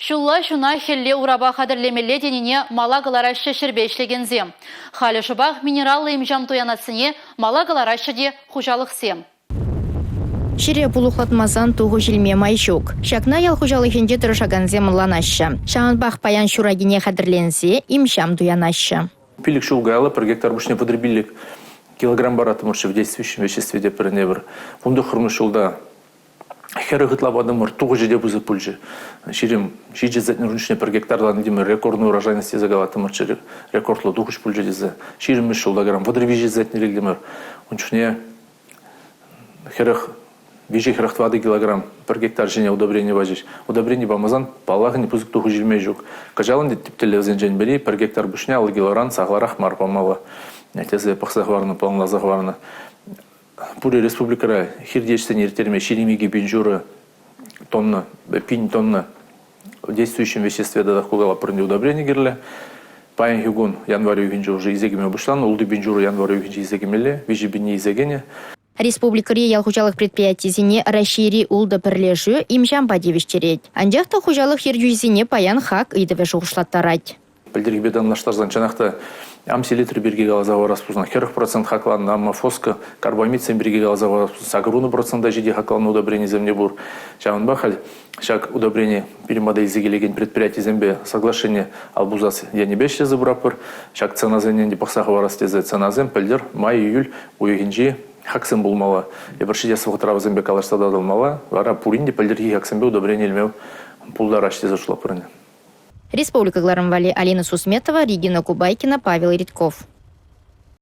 Шулла шуна хелле ураба хадырлемелле деніне малагалара шешірбешлегензе. Халі шыбақ минералы имжам туянасыне малагалара шыде хужалықсем. Шире пулухлатмасан туғы жилме майшук. Шакна ял хужалыхенде тұрышаганзе мыланашы. Шағанбақ паян шурагине хадырленсе имшам туянашы. Пилик шулгалы, per гектар бушне потребилик килограмм баратымыршы в действующем веществе де переневр. Фунду хырмы шулда хері ғытлабадымыр туғы жеде бұзы пүлжі. Ширим жиде зәтін рүншіне per гектарлан демір рекордный урожайности загалатымыршы рекордлы туғыш пүлжі дезе. Ширим шулда грамм водорвижі зәтін регдемір. Унчуне херіх вижи херіх 2 килограмм per гектар жене удобрение важиш. Удобрение бамазан палағын пүзік туғы жилмей жүк. Кажалын деп тіптелі зенжен бері per гектар бүшне алы килограмм сағларақ марпамалы. Нәтезе пақсағварны, палыңлазағварны. Пури республикара хирдечтен ертерме ширимиги бенжуры тонна, пинь тонна в действующем веществе дадах кугала прынды удобрение герле. Паян хюгун январь югинжи уже изегеме обышлан, улды бенжуры январь югинжи изегемеле, вижи бенне изегене. Республикари ял хужалық предприятизине расшири улда пірлежу имшам падевиштерет. Анжақта хужалық хирдюзине паян хак идыве жуғышлаттарать. Пілдергі беданлаштарзан чанақта амселитр бірге галазава распузна, 40% хаклан, амма фоска, карбамид бірге галазава распузна, агруны процента жиде хаклан удобрение земне бур. Чаван бахаль, шак удобрение перемодель зигелеген предприятий зембе соглашение албузасы я не беште забрапыр, шак цена земне пахсахова растезе цена зем, пілдер, май-июль, уегенжи, хаксен булмала. Ебаршиде сылғытрава зембе калаштада дылмала, вара пуринде пілдерги хаксенбе удобрение илмеу пулдар аштезе шла пырыне. Республика Гларамвали, Алина Сусметова, Регина Кубайкина, Павел Редков.